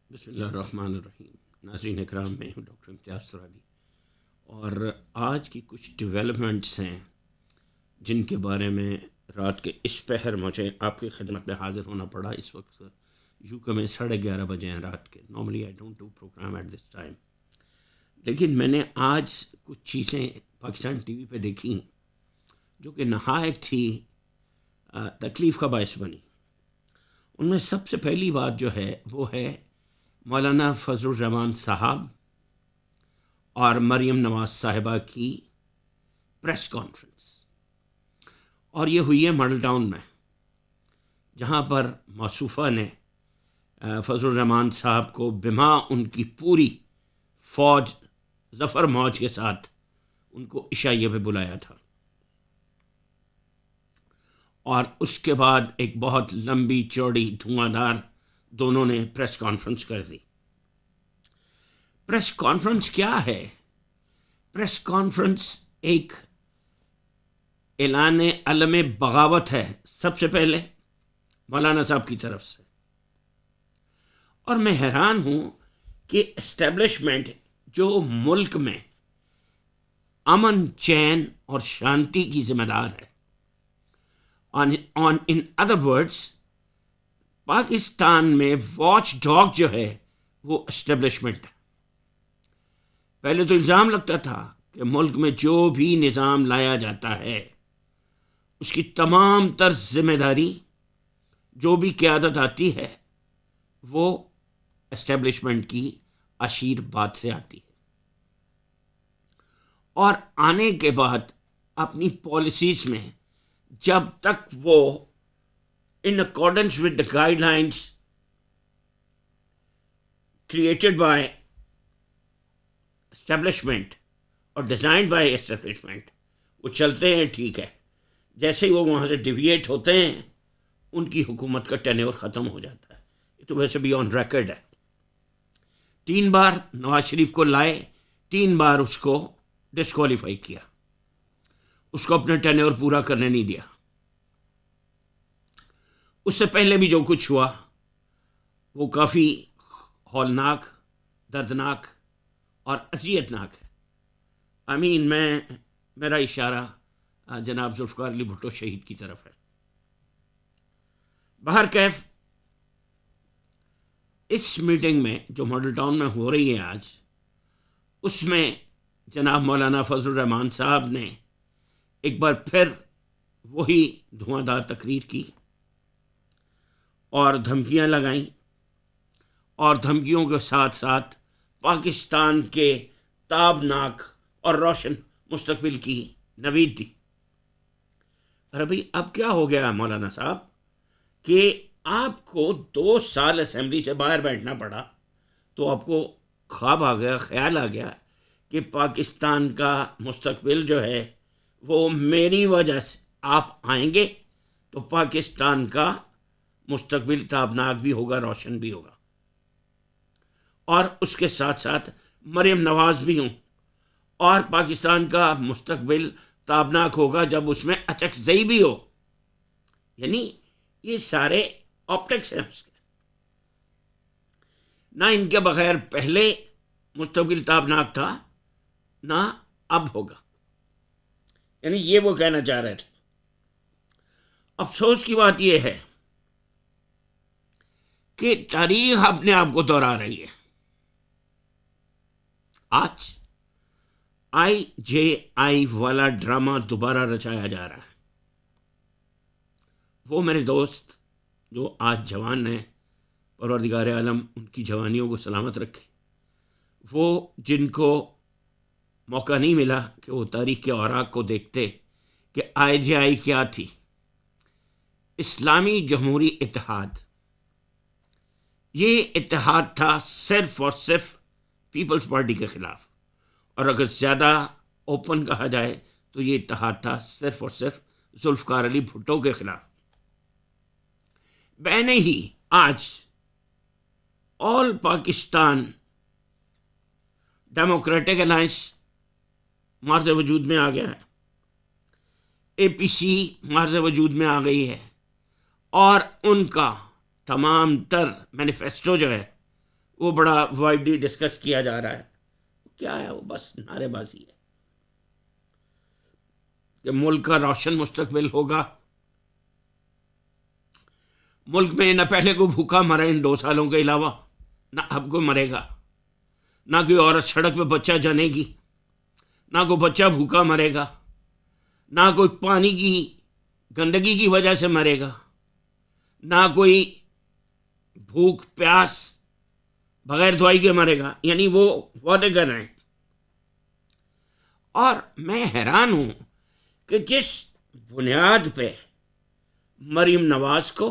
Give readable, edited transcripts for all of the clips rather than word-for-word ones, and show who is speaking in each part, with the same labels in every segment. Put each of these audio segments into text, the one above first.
Speaker 1: बिस्मिल्लाहिर्रहमानिर्रहीम। नाज़रीन इकराम, मैं हूँ डॉक्टर इम्तियाज़ सराबी और आज की कुछ डेवलपमेंट्स हैं जिनके बारे में रात के इस पहर मुझे आपकी खिदमत में हाज़िर होना पड़ा। इस वक्त यूके में 11:30 बजे हैं रात के। Normally I don't do program at this time, लेकिन मैंने आज कुछ चीज़ें पाकिस्तान टीवी पे देखी जो कि नहायत ही तकलीफ़ का बायस बनी। उनमें सबसे पहली बात जो है वो है मौलाना फजलुर रहमान साहब और मरियम नवाज साहिबा की प्रेस कॉन्फ्रेंस। और ये हुई है मॉडल टाउन में, जहाँ पर मौसूफ़ा ने फजलुर रहमान साहब को बिमा उनकी पूरी फ़ौज ज़फ़र मौज के साथ उनको इशाइये पे बुलाया था। और उसके बाद एक बहुत लंबी चौड़ी धुआंधार दोनों ने प्रेस कॉन्फ्रेंस कर दी। प्रेस कॉन्फ्रेंस क्या है? प्रेस कॉन्फ्रेंस एक ऐलान अलम बगावत है सबसे पहले मौलाना साहब की तरफ से। और मैं हैरान हूं कि एस्टेब्लिशमेंट जो मुल्क में अमन चैन और शांति की जिम्मेदार है, on in other words Pakistan में वॉच डॉग जो है वो एस्टेब्लिशमेंट है। पहले तो इल्ज़ाम लगता था कि मुल्क में जो भी निज़ाम लाया जाता है उसकी तमाम तर जिम्मेदारी, जो भी क़यादत आती है, वो एस्टेब्लिशमेंट की आशीर्वाद से आती है। और आने के बाद अपनी पॉलिसीज़ में जब तक वो in accordance with the guidelines created by establishment और डिज़ाइन बाय एस्टेब्लिशमेंट वो चलते हैं, ठीक है। जैसे ही वो वहाँ से डिविएट होते हैं उनकी हुकूमत का टेन्योर ख़त्म हो जाता है। ये तो वैसे भी ऑन रिकॉर्ड है। 3 बार नवाज शरीफ को लाए, 3 बार उसको डिस्क्वालीफाई किया, उसको अपना टेन्योर पूरा करने नहीं दिया। उससे पहले भी जो कुछ हुआ वो काफ़ी हौलनाक, दर्दनाक और अज़ियतनाक है। मेरा इशारा जनाब जुल्फ़िकार अली भुट्टो शहीद की तरफ है। बहर कैफ इस मीटिंग में जो मॉडल टाउन में हो रही है आज, उसमें जनाब मौलाना फजलुर रहमान साहब ने एक बार फिर वही धुआंधार तकरीर की और धमकियां लगाईं, और धमकियों के साथ साथ पाकिस्तान के ताबनाक और रोशन मुस्तकबिल की नवीद दी। अरे भाई, अब क्या हो गया मौलाना साहब कि आपको 2 साल असेंबली से बाहर बैठना पड़ा, तो आपको ख्वाब आ गया, ख्याल आ गया कि पाकिस्तान का मुस्तकबिल जो है वो मेरी वजह से आप आएंगे तो पाकिस्तान का मुस्तकबिल ताबनाक भी होगा, रोशन भी होगा। और उसके साथ साथ मरियम नवाज भी हूँ, और पाकिस्तान का मुस्तकबिल ताबनाक होगा जब उसमें अचकज़ई भी हो। यानी ये सारे ऑप्टिक्स हैं उसके। ना इनके बगैर पहले मुस्तकबिल ताबनाक था, ना अब होगा। यानी ये वो कहना चाह रहे थे। अफसोस की बात यह है कि तारीख अपने आप को दोहरा रही है। आज IJI वाला ड्रामा दोबारा रचाया जा रहा है। वो मेरे दोस्त जो आज जवान हैं, परवरदिगार आलम उनकी जवानियों को सलामत रखे, वो जिनको मौका नहीं मिला कि वो तारीख़ के औराक को देखते कि IJI क्या थी, इस्लामी जमहूरी इत्तेहाद। ये इत्तेहाद था सिर्फ और सिर्फ पीपल्स पार्टी के ख़िलाफ़, और अगर ज़्यादा ओपन कहा जाए तो ये इत्तेहाद था सिर्फ और सिर्फ जुल्फ़िकार अली भुट्टो के ख़िलाफ़। मैंने ही आज ऑल पाकिस्तान डेमोक्रेटिक अलायंस मार्ज़ वजूद में आ गया है, APC मार्ज़ वजूद में आ गई है, और उनका तमाम तर मैनिफेस्टो जो है वो बड़ा वाइडली डिस्कस किया जा रहा है। क्या है वो? बस नारेबाजी है कि मुल्क का रोशन मुस्तकबिल होगा। मुल्क में न पहले कोई भूखा मरा इन 2 सालों के अलावा, ना अब कोई मरेगा, ना कोई औरत सड़क पे बच्चा जनेगी, ना कोई बच्चा भूखा मरेगा, ना कोई पानी की गंदगी की वजह से मरेगा, ना कोई भूख प्यास बगैर दवाई के मरेगा। यानी वो वादे कर रहे हैं। और मैं हैरान हूं कि जिस बुनियाद पे मरीम नवाज को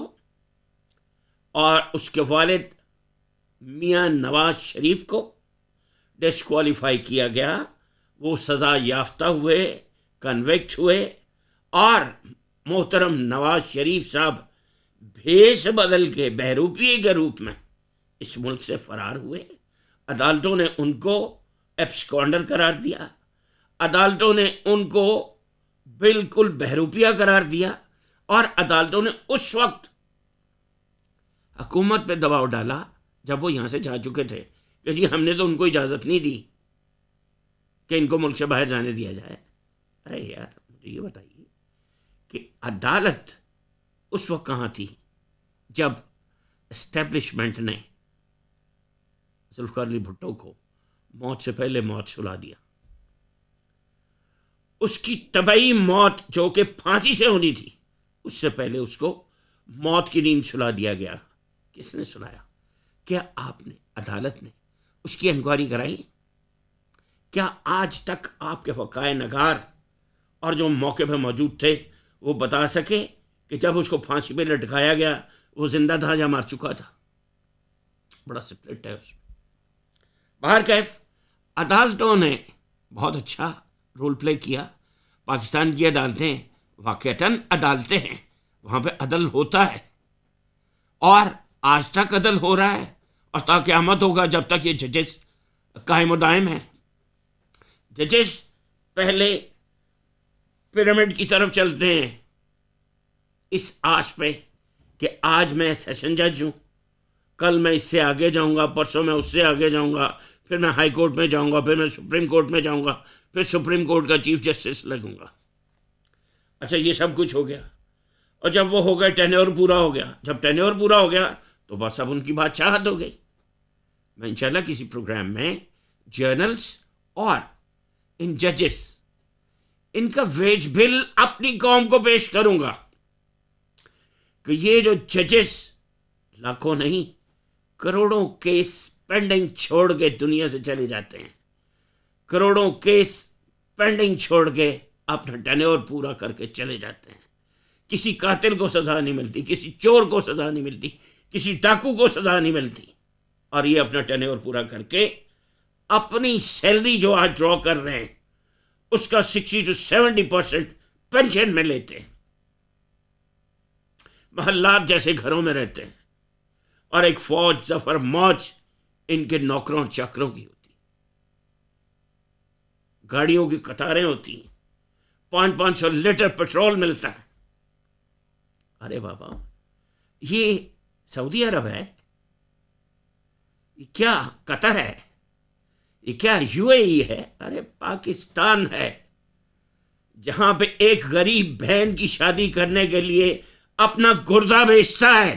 Speaker 1: और उसके वालिद मियां नवाज शरीफ को डिस्क्वालीफाई किया गया, वो सज़ा याफ्ता हुए, कन्विक्ट हुए, और मोहतरम नवाज शरीफ साहब भेष बदल के बहरूपिये के रूप में इस मुल्क से फरार हुए। अदालतों ने उनको एब्सकॉन्डर करार दिया, अदालतों ने उनको बिल्कुल बहरूपिया करार दिया, और अदालतों ने उस वक्त हुकूमत पे दबाव डाला जब वो यहाँ से जा चुके थे कि जी हमने तो उनको इजाज़त नहीं दी कि इनको मुल्क से बाहर जाने दिया जाए। अरे यार, मुझे ये बताइए कि अदालत उस वक्त कहाँ थी जब एस्टेब्लिशमेंट ने जुल्फ़िकार अली भुट्टो को मौत से पहले मौत सुला दिया। उसकी तबई मौत जो कि फांसी से होनी थी, उससे पहले उसको मौत की नींद सुला दिया गया। किसने सुलाया? क्या आपने, अदालत ने उसकी इंक्वायरी कराई? क्या आज तक आपके वकाए नगार और जो मौके पर मौजूद थे वो बता सके कि जब उसको फांसी पे लटकाया गया वो जिंदा था या मार चुका था? बड़ा स्प्लिट है उसमें। बाहर कैफ अदालतों ने बहुत अच्छा रोल प्ले किया। पाकिस्तान की अदालतें वाकईतन अदालतें हैं, वहाँ पे अदल होता है, और आज तक अदल हो रहा है, और ता क़यामत होगा जब तक ये जजेस कायम दायम हैं। जजेस पहले पिरामिड की तरफ चलते हैं इस आश पे कि आज मैं सेशन जज हूँ, कल मैं इससे आगे जाऊँगा, परसों मैं उससे आगे जाऊँगा, फिर मैं हाई कोर्ट में जाऊँगा, फिर मैं सुप्रीम कोर्ट में जाऊँगा, फिर सुप्रीम कोर्ट का चीफ जस्टिस लगूंगा। अच्छा, ये सब कुछ हो गया, और जब वो हो गया टेन्योर पूरा हो गया। जब टेन्योर पूरा हो गया तो बस अब उनकी बादशाहत हो गई। मैं इंशाल्लाह किसी प्रोग्राम में जर्नल्स और इन जजेस, इनका वेज बिल अपनी कौम को पेश करूंगा कि ये जो जजेस लाखों नहीं करोड़ों केस पेंडिंग छोड़ के दुनिया से चले जाते हैं, करोड़ों केस पेंडिंग छोड़ के अपना टेन्योर पूरा करके चले जाते हैं, किसी कातिल को सजा नहीं मिलती, किसी चोर को सजा नहीं मिलती, किसी डाकू को सजा नहीं मिलती, और ये अपना टेन्योर पूरा करके अपनी सैलरी जो आज ड्रॉ कर रहे हैं उसका 60 से 70% पेंशन में लेते हैं, महल्लात जैसे घरों में रहते हैं, और एक फौज जफर मौज इनके नौकरों और चाकरों की होती, गाड़ियों की कतारें होती, 500-500 लीटर पेट्रोल मिलता है। अरे बाबा, ये सऊदी अरब है? ये क्या कतर है? ये क्या यूएई है? अरे पाकिस्तान है, जहां पे एक गरीब बहन की शादी करने के लिए अपना गुर्दा बेचता है।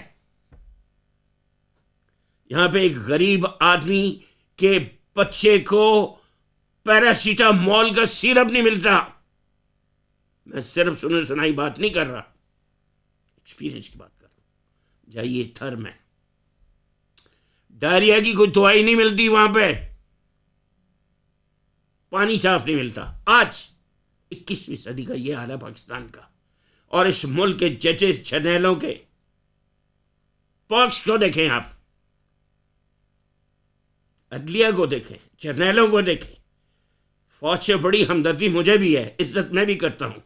Speaker 1: यहां पे एक गरीब आदमी के बच्चे को पैरासीटामोल का सिरप नहीं मिलता। मैं सिर्फ सुने सुनाई बात नहीं कर रहा, एक्सपीरियंस की बात कर रहा हूं। जाइए थर में, डायरिया की कोई दवाई नहीं मिलती, वहां पे पानी साफ नहीं मिलता। आज 21वीं सदी का यह हाल है पाकिस्तान का, और इस मुल्क के जजेस जर्नैलों के पक्ष को देखें आप, अदलिया को देखें, जर्नैलों को देखें। फौज से बड़ी हमदर्दी मुझे भी है, इज्जत मैं भी करता हूं,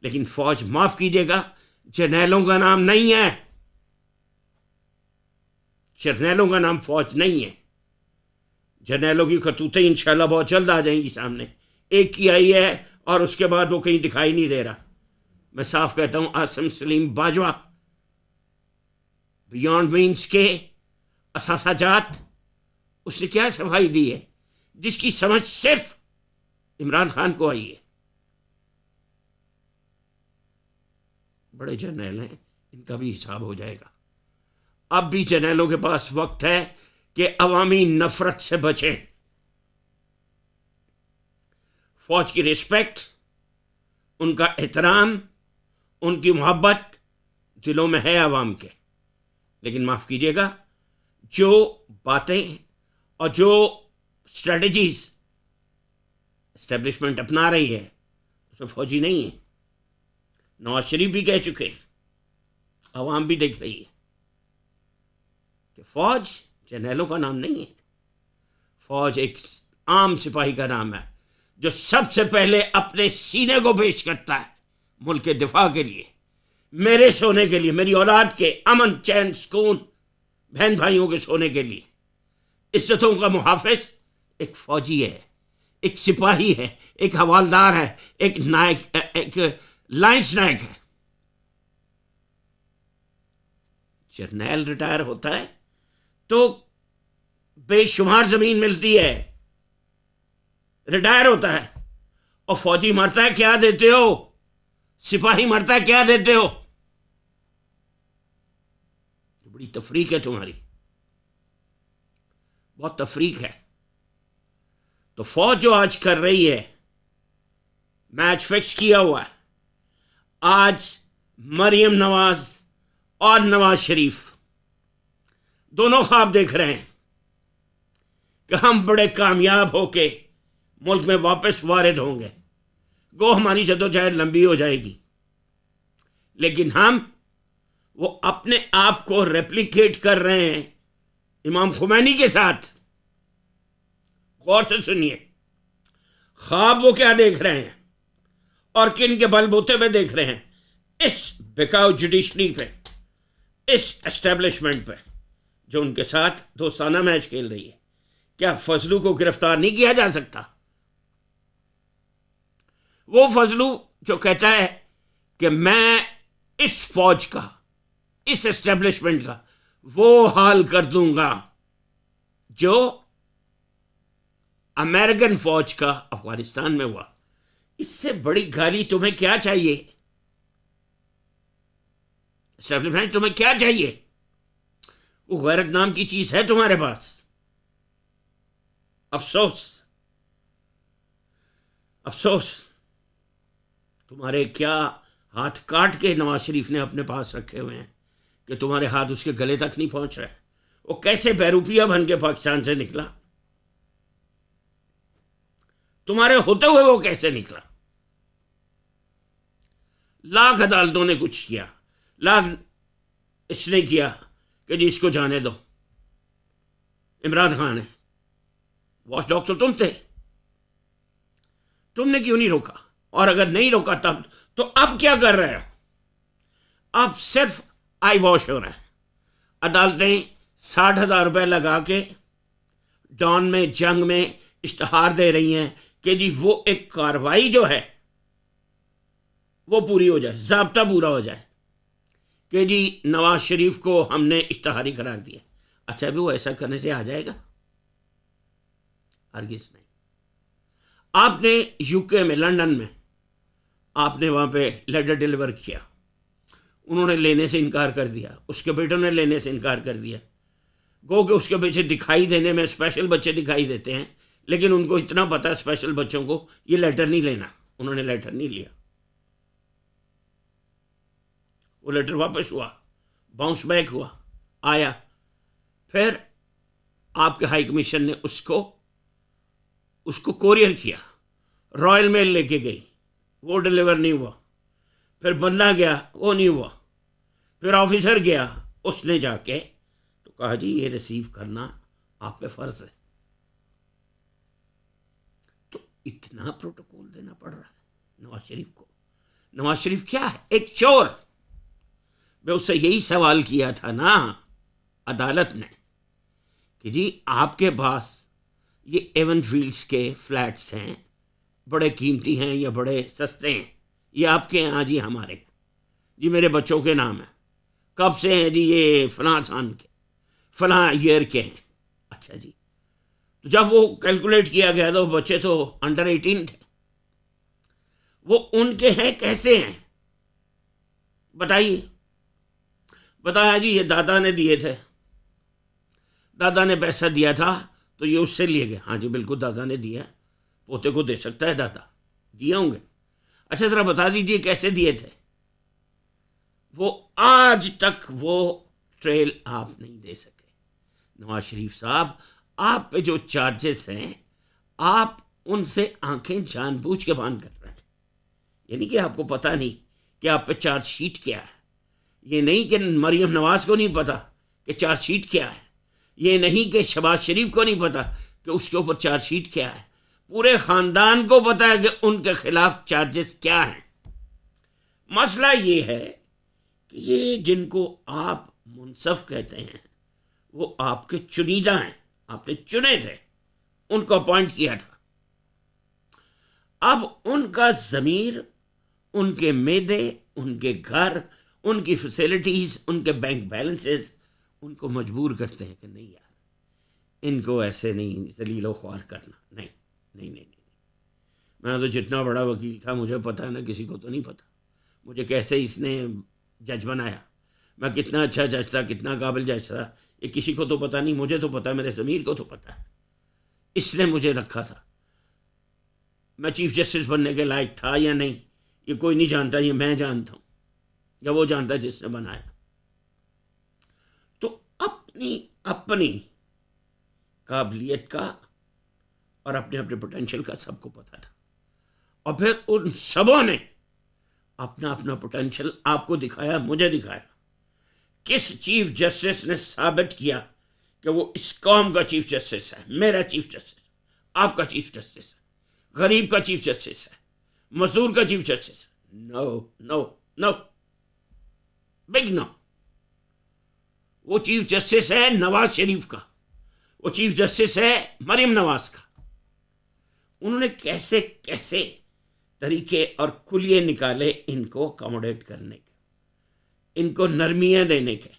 Speaker 1: लेकिन फौज, माफ कीजिएगा, जर्नैलों का नाम नहीं है। जर्नैलों का नाम फौज नहीं है। जर्नैलों की करतूतें इंशाल्लाह बहुत जल्द आ जाएंगी सामने। एक की आई है और उसके बाद वो कहीं दिखाई नहीं दे रहा। मैं साफ कहता हूं, आसिम सलीम बाजवा बियॉन्ड मीन्स के असासाजात उसने क्या सफाई दी है जिसकी समझ सिर्फ इमरान खान को आई है? बड़े जर्नैल हैं, इनका भी हिसाब हो जाएगा। अब भी जर्नैलों के पास वक्त है कि अवामी नफरत से बचें। फौज की रिस्पेक्ट, उनका एहतराम, उनकी मोहब्बत दिलों में है अवाम के, लेकिन माफ़ कीजिएगा, जो बातें और जो स्ट्रेटजीज एस्टेब्लिशमेंट अपना रही है उसमें फौजी नहीं है। नवाज शरीफ भी कह चुके हैं, अवाम भी देख रही है कि फौज जर्नैलों का नाम नहीं है। फौज एक आम सिपाही का नाम है जो सबसे पहले अपने सीने को पेश करता है मुल्क के दिफा के लिए, मेरे सोने के लिए, मेरी औलाद के अमन चैन सुकून, बहन भाइयों के सोने के लिए। इज्जतों का मुहाफिज एक फौजी है, एक सिपाही है, एक हवालदार है, एक नायक, एक लाइंस नायक है। जर्नैल रिटायर होता है तो बेशुमार जमीन मिलती है, रिटायर होता है। और फौजी मरता है, क्या देते हो? सिपाही मरता है, क्या देते हो? बड़ी तफरीक है तुम्हारी, बहुत तफरीक है। तो फौज जो आज कर रही है, मैच फिक्स किया हुआ है। आज मरियम नवाज और नवाज शरीफ दोनों ख्वाब देख रहे हैं कि हम बड़े कामयाब होके मुल्क में वापस वारिद होंगे, गो हमारी जद्दोजहद लंबी हो जाएगी, लेकिन हम वो अपने आप को रेप्लिकेट कर रहे हैं इमाम खुमैनी के साथ। गौर से सुनिए, ख्वाब वो क्या देख रहे हैं और किन के बलबूते पे देख रहे हैं? इस बिकाऊ जुडिशरी पे, इस एस्टेब्लिशमेंट पे जो उनके साथ दोस्ताना मैच खेल रही है। क्या फजलू को गिरफ्तार नहीं किया जा सकता? वो फजलू जो कहता है कि मैं इस फौज का, इस एस्टेब्लिशमेंट का वो हाल कर दूंगा जो अमेरिकन फौज का अफगानिस्तान में हुआ। इससे बड़ी गाली तुम्हें क्या चाहिए? एस्टेब्लिशमेंट तुम्हें क्या चाहिए? वो गैरत नाम की चीज है तुम्हारे पास? अफसोस, अफसोस, तुम्हारे क्या हाथ काट के नवाज शरीफ ने अपने पास रखे हुए हैं कि तुम्हारे हाथ उसके गले तक नहीं पहुंच रहे। वो कैसे बैरूपिया बन के पाकिस्तान से निकला? तुम्हारे होते हुए वो कैसे निकला? लाख अदालतों ने कुछ किया, लाख इसने किया कि जी इसको जाने दो। इमरान खान है, वॉच डॉग तो तुम थे, तुमने क्यों नहीं रोका? और अगर नहीं रोका तब तो अब क्या कर रहे हो? अब सिर्फ आई वॉश हो रहा है। अदालतें 60,000 रुपए लगा के डॉन में, जंग में इश्तहार दे रही हैं कि जी वो एक कार्रवाई जो है वो पूरी हो जाए, ज़ाब्ता पूरा हो जाए कि जी नवाज शरीफ को हमने इश्तहारी करार दिया। अच्छा, भी वो ऐसा करने से आ जाएगा? हरगिज़ नहीं। आपने यूके में, लंदन में, आपने वहाँ पे लेटर डिलीवर किया, उन्होंने लेने से इनकार कर दिया, उसके बेटों ने लेने से इनकार कर दिया। गो कि उसके पीछे दिखाई देने में स्पेशल बच्चे दिखाई देते हैं, लेकिन उनको इतना पता है स्पेशल बच्चों को ये लेटर नहीं लेना, उन्होंने लेटर नहीं लिया। वो लेटर वापस हुआ, बाउंस बैक हुआ, आया, फिर आपके हाई कमीशन ने उसको कोरियर किया, रॉयल मेल लेके गई, वो डिलीवर नहीं हुआ। फिर बंदा गया, वो नहीं हुआ। फिर ऑफिसर गया, उसने जाके तो कहा जी ये रिसीव करना आप पे फर्ज है। तो इतना प्रोटोकॉल देना पड़ रहा है नवाज शरीफ को। नवाज शरीफ क्या है? एक चोर। मैं उससे यही सवाल किया था ना अदालत ने कि जी आपके पास ये एवन फील्ड्स के फ्लैट्स हैं, बड़े कीमती हैं या बड़े सस्ते हैं? ये आपके हैं? हाँ जी हमारे। जी मेरे बच्चों के नाम है। कब से हैं? जी ये फलां साल के, फलां ईयर के हैं। अच्छा जी, तो जब वो कैलकुलेट किया गया तो बच्चे तो अंडर 18 थे। वो उनके हैं कैसे हैं बताइए। बताया जी ये दादा ने दिए थे, दादा ने पैसा दिया था तो ये उससे लिए गए। हाँ जी बिल्कुल दादा ने दिया, पोते को दे सकता है दादा, दिए होंगे। अच्छा ज़रा बता दीजिए कैसे दिए थे। वो आज तक वो ट्रेल आप नहीं दे सके। नवाज शरीफ साहब, आप पे जो चार्जेस हैं आप उनसे आंखें जानबूझ के बंद कर रहे हैं। यानी कि आपको पता नहीं कि आप पे चार्जशीट क्या है, ये नहीं कि मरियम नवाज को नहीं पता कि चार्जशीट क्या है, ये नहीं कि शहबाज शरीफ को नहीं पता कि उसके ऊपर चार्जशीट क्या है। पूरे ख़ानदान को पता है कि उनके खिलाफ चार्जेस क्या हैं। मसला ये है कि ये जिनको आप मुनसफ कहते हैं वो आपके चुनीदा हैं, आपने चुने थे, उनको अपॉइंट किया था। अब उनका ज़मीर, उनके मेदे, उनके घर, उनकी फैसिलिटीज़, उनके बैंक बैलेंसेस उनको मजबूर करते हैं कि नहीं यार इनको ऐसे नहीं जलीलो ख्वार करना। नहीं नहीं नहीं नहीं, मैं तो जितना बड़ा वकील था मुझे पता है ना, किसी को तो नहीं पता मुझे कैसे इसने जज बनाया। मैं कितना अच्छा जज था, कितना काबिल जज था, ये किसी को तो पता नहीं, मुझे तो पता है, मेरे ज़मीर को तो पता है। इसने मुझे रखा था। मैं चीफ जस्टिस बनने के लायक था या नहीं ये कोई नहीं जानता, ये मैं जानता हूँ या वो जानता जिसने बनाया। तो अपनी अपनी काबिलियत का और अपने अपने पोटेंशियल का सबको पता था, और फिर उन सबों ने अपना अपना पोटेंशियल आपको दिखाया, मुझे दिखाया। किस चीफ जस्टिस ने साबित किया कि वो इस कौम का चीफ जस्टिस है, मेरा चीफ जस्टिस, आपका चीफ जस्टिस है, गरीब का चीफ जस्टिस है, मजदूर का चीफ जस्टिस है? No no no, big no. वो चीफ जस्टिस है नवाज शरीफ का, वो चीफ जस्टिस है मरियम नवाज का। उन्होंने कैसे कैसे तरीके और कुलिये निकाले इनको अकोमोडेट करने के, इनको नरमियाँ देने के।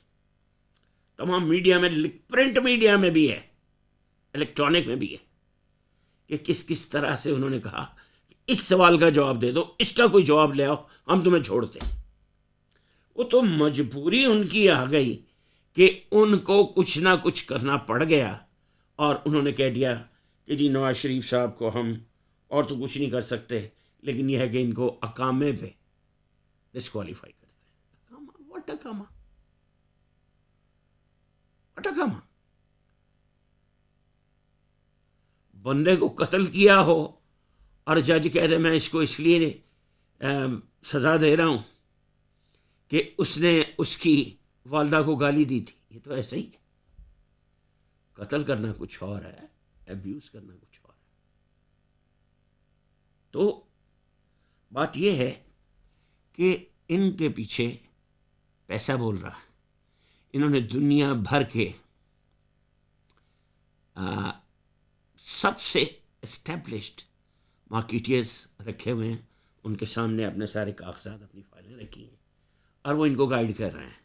Speaker 1: तमाम मीडिया में, प्रिंट मीडिया में भी है, इलेक्ट्रॉनिक में भी है कि किस किस तरह से उन्होंने कहा कि इस सवाल का जवाब दे दो, इसका कोई जवाब ले आओ, हम तुम्हें छोड़ते। वो तो मजबूरी उनकी आ गई कि उनको कुछ ना कुछ करना पड़ गया, और उन्होंने कह दिया कि जी नवाज शरीफ साहब को हम और तो कुछ नहीं कर सकते, लेकिन यह है कि इनको अकामे पे डिस्क्वालीफाई करते हैं। अकामा, व्हाट अकामा, व्हाट अकामा। बंदे को कत्ल किया हो और जज कह दे मैं इसको इसलिए सज़ा दे रहा हूँ कि उसने उसकी वालदा को गाली दी थी। ये तो ऐसे ही है। कत्ल करना कुछ और है, एब्यूज़ करना कुछ और है। तो बात यह है कि इनके पीछे पैसा बोल रहा है। इन्होंने दुनिया भर के सबसे एस्टेब्लिश्ड मार्केटियर्स रखे हुए हैं, उनके सामने अपने सारे कागजात, अपनी फाइलें रखी हैं, और वो इनको गाइड कर रहे हैं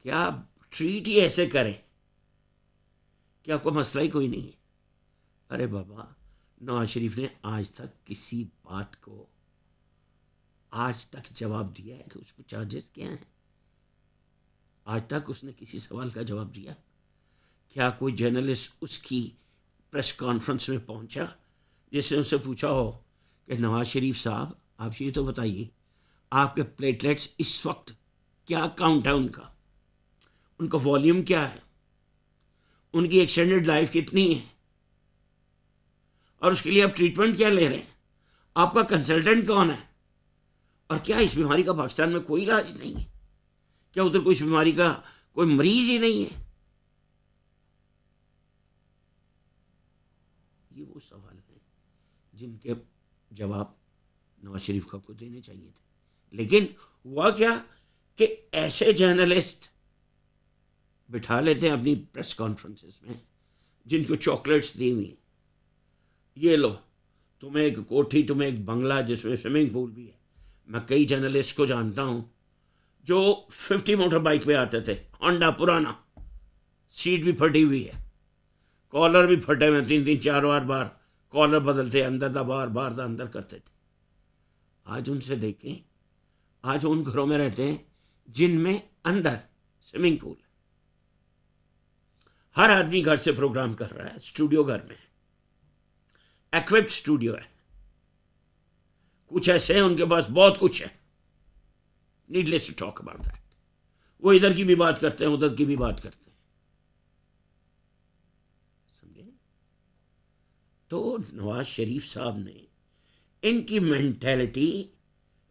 Speaker 1: कि आप ट्रीट ही ऐसे करें कि आपको मसला ही कोई नहीं है। अरे बाबा, नवाज शरीफ ने आज तक किसी बात को आज तक जवाब दिया है कि उस पर चार्जेस क्या हैं? आज तक उसने किसी सवाल का जवाब दिया? क्या कोई जर्नलिस्ट उसकी प्रेस कॉन्फ्रेंस में पहुंचा जिसने उससे पूछा हो कि नवाज शरीफ साहब आप ये तो बताइए आपके प्लेटलेट्स इस वक्त क्या काउंट है, उनका वॉल्यूम क्या है, उनकी एक्सटेंडेड लाइफ कितनी है, और उसके लिए आप ट्रीटमेंट क्या ले रहे हैं, आपका कंसल्टेंट कौन है, और क्या इस बीमारी का पाकिस्तान में कोई इलाज नहीं है? क्या उधर कोई इस बीमारी का कोई मरीज ही नहीं है? ये वो सवाल हैं जिनके जवाब नवाज शरीफ को आपको देने चाहिए थे। लेकिन हुआ क्या कि ऐसे जर्नलिस्ट बिठा लेते हैं अपनी प्रेस कॉन्फ्रेंसेस में जिनको चॉकलेट्स दी हुई हैं। ये लो, तुम्हें एक कोठी, तुम्हें एक बंगला जिसमें स्विमिंग पूल भी है। मैं कई जर्नलिस्ट को जानता हूँ जो 50 मोटर बाइक पे आते थे, होंडा पुराना, सीट भी फटी हुई है, कॉलर भी फटे हुए, 3-3 4 बार कॉलर बदलते, अंदर था बाहर, बाहर था अंदर करते थे। आज उनसे देखें, आज उन घरों में रहते हैं जिनमें अंदर स्विमिंग पूल है। हर आदमी घर से प्रोग्राम कर रहा है, स्टूडियो घर में, इक्विप्ड स्टूडियो है। कुछ ऐसे हैं उनके पास बहुत कुछ है, needless to talk about that. वो इधर की भी बात करते हैं, उधर की भी बात करते हैं, समझे? तो नवाज शरीफ साहब ने, इनकी मेंटेलिटी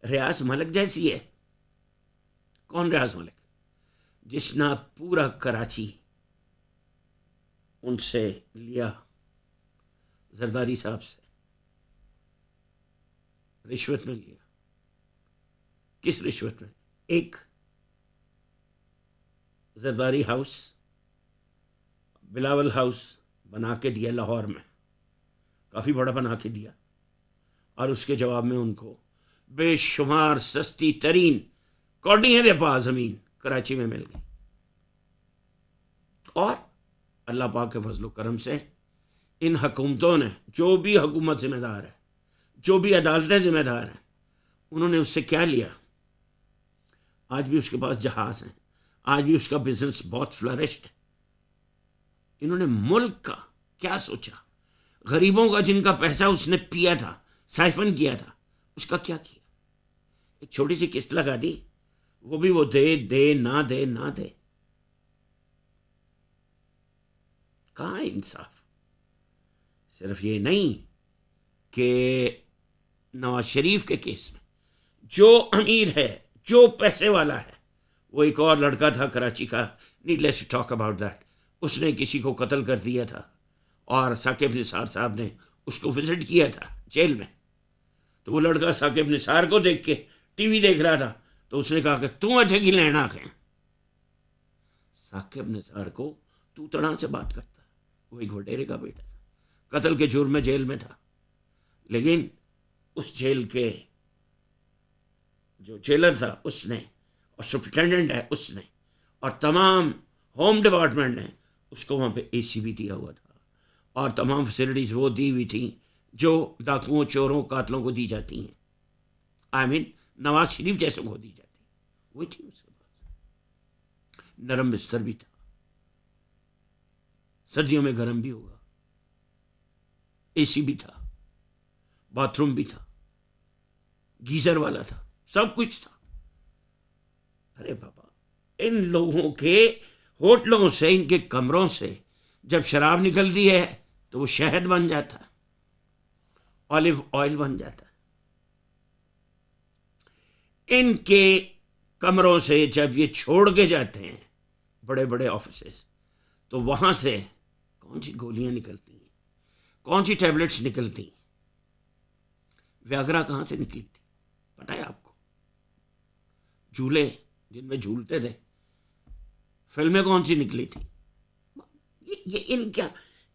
Speaker 1: रियाज मलिक जैसी है। कौन रियाज मलिक? जिसने पूरा कराची उनसे लिया, जरदारी साहब से रिश्वत में लिया। किस रिश्वत में? एक जरदारी हाउस, बिलावल हाउस बना के दिया लाहौर में, काफ़ी बड़ा बना के दिया, और उसके जवाब में उनको बेशुमार सस्ती तरीन कौडियाँ दे पा ज़मीन कराची में मिल गई। और अल्लाह पाक के फजल करम से इन हुकूमतों ने, जो भी हुकूमत जिम्मेदार है, जो भी अदालतें जिम्मेदार हैं, उन्होंने उससे क्या लिया? आज भी उसके पास जहाज़ हैं, आज भी उसका बिजनेस बहुत फ्लरिश्ड है। इन्होंने मुल्क का क्या सोचा? गरीबों का जिनका पैसा उसने पिया था, साइफन किया था, उसका क्या किया? एक छोटी सी किस्त लगा दी, वो भी वो दे दे ना दे ना दे। कहाँ है इंसाफ? सिर्फ ये नहीं कि नवाज शरीफ के केस में जो अमीर है, जो पैसे वाला है, वो एक और लड़का था कराची का, needless to talk about that, उसने किसी को कत्ल कर दिया था और साकिब निसार साहब ने उसको विजिट किया था जेल में। तो वो लड़का साकिब निसार को देख के टीवी देख रहा था, तो उसने कहा कि तू अठे की लेना के। साकिब निसार को तू तड़ा से बात करता, वो एक वडेरे का बेटा था, कत्ल के जुर्म में जेल में था, लेकिन उस जेल के जो जेलर था उसने, और सुप्रिटेंडेंट है उसने, और तमाम होम डिपार्टमेंट ने उसको वहाँ पे एसी भी दिया हुआ था, और तमाम फैसिलिटीज़ वो दी हुई थी जो डाकुओं, चोरों, कातलों को दी जाती हैं। आई मीन नवाज शरीफ जैसे को दी जाती, वही थी उसके पास। नरम बिस्तर भी था, सर्दियों में गर्म भी होगा, एसी भी था, बाथरूम भी था, गीजर वाला था, सब कुछ था। अरे बाबा, इन लोगों के होटलों से, इनके कमरों से जब शराब निकलती है तो वो शहद बन जाता है, ऑलिव ऑयल बन जाता है। इनके कमरों से जब ये छोड़ के जाते हैं बड़े बड़े ऑफिसेस, तो वहां से कौन सी गोलियां निकलती हैं, कौन सी टैबलेट्स निकलती हैं? व्यागरा कहां से निकली थी पता है आपको? झूले जिनमें झूलते थे, फिल्में कौन सी निकली थी?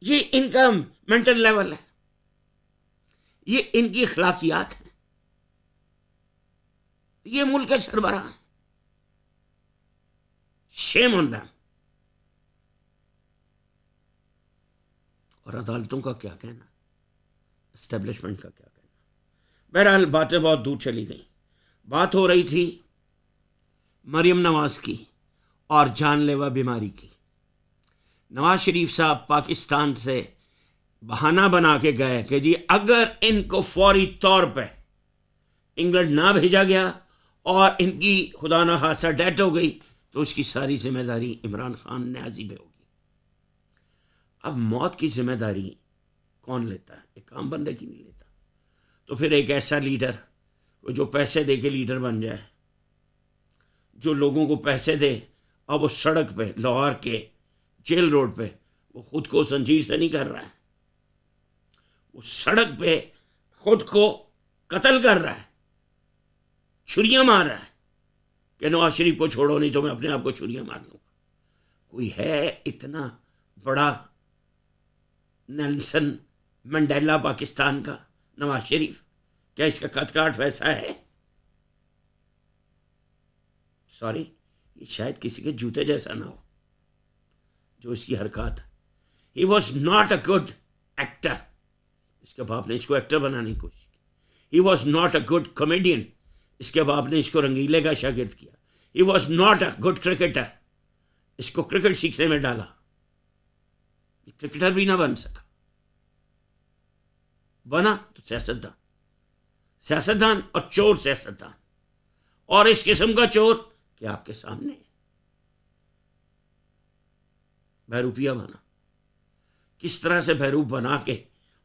Speaker 1: ये इनका मेंटल लेवल है, ये इनकी अखलाकियात है, ये मुल्क के सरबराह है। Shame on them. और अदालतों का क्या कहना, एस्टेब्लिशमेंट का क्या कहना? बहरहाल बातें बहुत दूर चली गई। बात हो रही थी मरियम नवाज की और जानलेवा बीमारी की। नवाज शरीफ साहब पाकिस्तान से बहाना बना के गए कि जी अगर इनको फौरी तौर पे इंग्लैंड ना भेजा गया और इनकी खुदा ना खास्ता डेथ हो गई तो उसकी सारी जिम्मेदारी इमरान खान न्याजी पे होगी। अब मौत की जिम्मेदारी कौन लेता है? एक आम बंदे की नहीं लेता। तो फिर एक ऐसा लीडर जो पैसे दे के लीडर बन जाए, जो लोगों को पैसे दे, अब वो सड़क पे, लाहौर के जेल रोड पे, वो खुद को जंजीर से नहीं कर रहा है, वो सड़क पे खुद को कत्ल कर रहा है, छुरियां मार रहा है कि नवाज शरीफ को छोड़ो नहीं तो मैं अपने आप को छुरियां मार लूंगा। कोई है इतना बड़ा नेल्सन मंडेला पाकिस्तान का नवाज शरीफ? क्या इसका कद काठ वैसा है? सॉरी, ये शायद किसी के जूते जैसा ना हो जो इसकी हरकत है। He was not a good actor, इसके बाप ने इसको एक्टर बनाने की कोशिश की। He was not a good comedian, इसके बाप ने इसको रंगीले का शागिर्द किया। He was not a good cricketer, इसको क्रिकेट सीखने में डाला, क्रिकेटर भी ना बन सका, बना तो सियासतदान, सियासतदान और चोर सियासतदान, और इस किस्म का चोर कि आपके सामने बहरूपिया बना। किस तरह से बहरूप बना के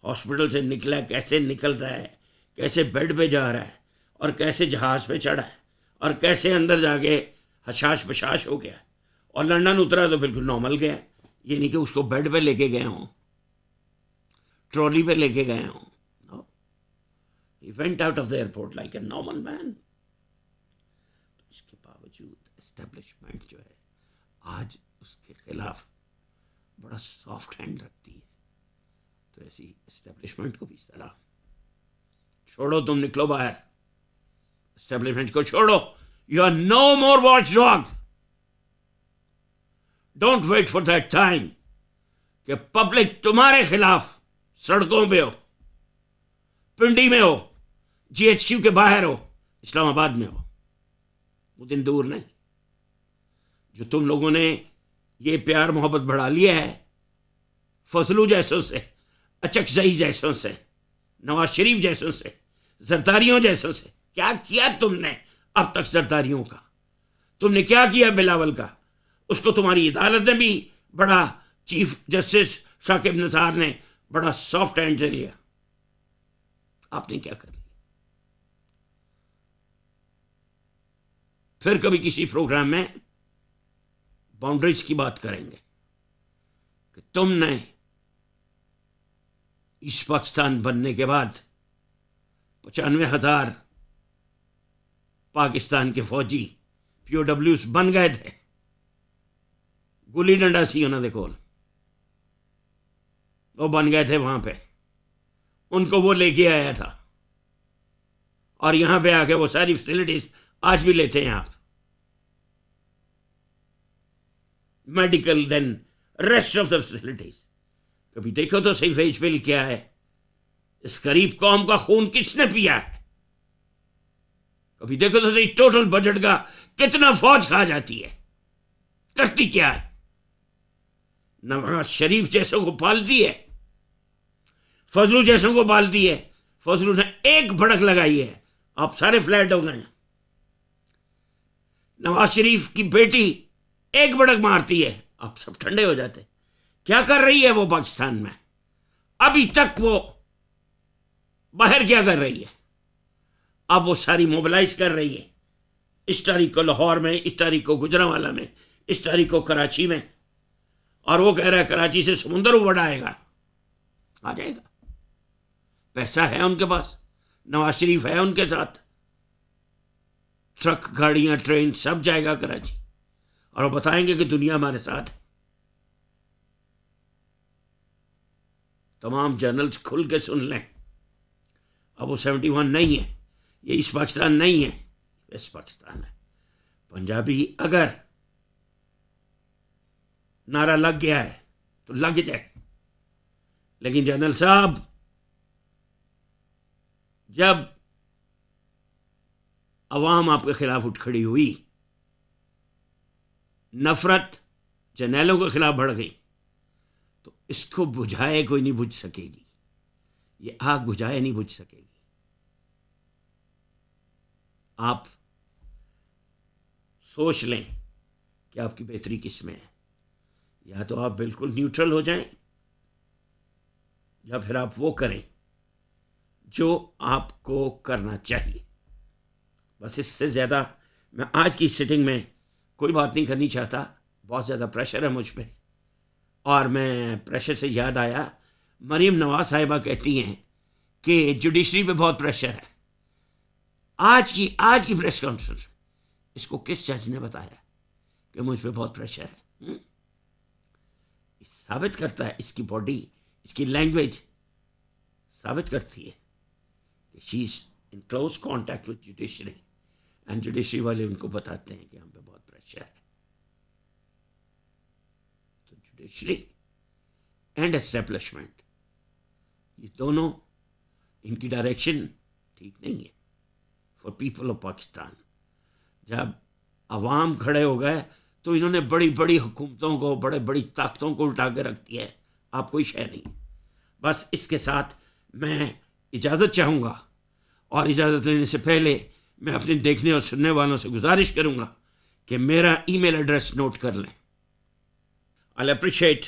Speaker 1: हॉस्पिटल से निकला, कैसे निकल रहा है, कैसे बेड पे जा रहा है, और कैसे जहाज पे चढ़ा है, और कैसे अंदर जाके हशाश बशाश हो गया, और लंदन उतरा तो बिल्कुल नॉर्मल गया। ये नहीं कि उसको बेड पे लेके गए हों, ट्रॉली पे लेके गए हों। No, he went out of the airport like a normal man. इसके बावजूद एस्टेब्लिशमेंट जो है आज उसके खिलाफ बड़ा सॉफ्ट हैंड रखती है। तो ऐसी एस्टेब्लिशमेंट को भी सलाह, छोड़ो, तुम निकलो बाहर, एस्टेब्लिशमेंट को छोड़ो। You are no more watch dog. Don't wait for that time कि पब्लिक तुम्हारे खिलाफ सड़कों पे हो, पिंडी में हो, जीएचक्यू के बाहर हो, इस्लामाबाद में हो। वो दिन दूर नहीं। जो तुम लोगों ने ये प्यार मोहब्बत बढ़ा लिया है फजलू जैसों से, अचकजई जैसों से, नवाज शरीफ जैसों से, जरदारियों जैसों से। क्या किया तुमने अब तक जरदारियों का? तुमने क्या किया बिलावल का? उसको तुम्हारी अदालत ने भी बड़ा, चीफ जस्टिस शाकिब निसार ने बड़ा सॉफ्ट हैंड से लिया। आपने क्या कर लिया? फिर कभी किसी प्रोग्राम में बाउंड्रीज की बात करेंगे कि तुमने ईस्ट पाकिस्तान बनने के बाद 95,000 पाकिस्तान के फौजी POWs बन गए थे। गुली डंडा सी उन्होंने कोल, वो बन गए थे वहां पे, उनको वो लेके आया था, और यहां पे आके वो सारी फैसिलिटीज आज भी लेते हैं आप, medical, then rest of the facilities. कभी देखो तो सही वेज बिल क्या है, इस गरीब कौम का खून किसने पिया है? कभी देखो तो सही टोटल बजट का कितना फौज खा जाती है, करती क्या है? नवाज शरीफ जैसों को पालती है, फजलू जैसों को पालती है। फजलू ने एक भड़क लगाई है, आप सारे फ्लैट हो गए। नवाज शरीफ की बेटी एक भड़क मारती है, आप सब ठंडे हो जाते। क्या कर रही है वो पाकिस्तान में? अभी तक वो बाहर क्या कर रही है? अब वो सारी मोबिलाइज कर रही है। इस तारीख को लाहौर में, इस तारीख को गुजरांवाला में, इस तारीख को कराची में, और वो कह रहा है कराची से समुंदर उबड़ आएगा। आ जाएगा, पैसा है उनके पास, नवाज शरीफ है उनके साथ, ट्रक, गाड़ियां, ट्रेन सब जाएगा कराची, और वो बताएंगे कि दुनिया हमारे साथ है। तमाम जर्नल्स खुल के सुन लें, अब वो 71 नहीं है, ये ईस्ट पाकिस्तान नहीं है, वेस्ट पाकिस्तान है। पंजाबी अगर नारा लग गया है तो लग जाए, लेकिन जनरल साहब, जब अवाम आपके खिलाफ उठ खड़ी हुई, नफरत जर्नैलों के खिलाफ बढ़ गई, तो इसको बुझाए कोई नहीं बुझ सकेगी, ये आग बुझाए नहीं बुझ सकेगी। आप सोच लें कि आपकी बेहतरी किस में है। या तो आप बिल्कुल न्यूट्रल हो जाएं, या फिर आप वो करें जो आपको करना चाहिए। बस इससे ज़्यादा मैं आज की सिटिंग में कोई बात नहीं करनी चाहता। बहुत ज़्यादा प्रेशर है मुझ पे, और मैं प्रेशर से याद आया, मरीम नवाज साहिबा कहती हैं कि जुडिशरी पे बहुत प्रेशर है। आज की प्रेस कॉन्फ्रेंस, इसको किस जज ने बताया कि मुझ पे बहुत प्रेशर है? साबित करता है, इसकी बॉडी, इसकी लैंग्वेज साबित करती है कि she is in close contact with judiciary, and judiciary वाले उनको बताते हैं कि हम पे बहुत प्रेशर है। तो जुडिशरी एंड एस्टेब्लिशमेंट, ये दोनों, इनकी डायरेक्शन ठीक नहीं है फॉर पीपल ऑफ पाकिस्तान। जब अवाम खड़े हो गए तो इन्होंने बड़ी बड़ी हुकूमतों को, बड़े बड़ी ताकतों को उल्टा के रख दिया है। आप कोई शय नहीं। बस इसके साथ मैं इजाज़त चाहूँगा, और इजाज़त लेने से पहले मैं अपने देखने और सुनने वालों से गुजारिश करूँगा कि मेरा ईमेल एड्रेस नोट कर लें। आई अप्रिशिएट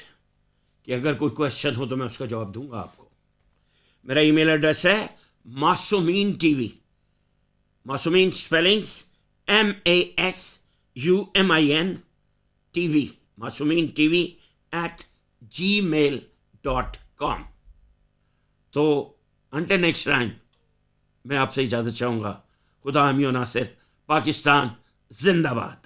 Speaker 1: कि अगर कोई क्वेश्चन हो तो मैं उसका जवाब दूंगा आपको। मेरा ईमेल एड्रेस है Masumin TV, Masumin spellings MASUMIN TV, Masumin TV @gmail.com। तो अंटिल नेक्स्ट टाइम मैं आपसे इजाज़त चाहूँगा। खुदा हामी और नासिर। पाकिस्तान जिंदाबाद।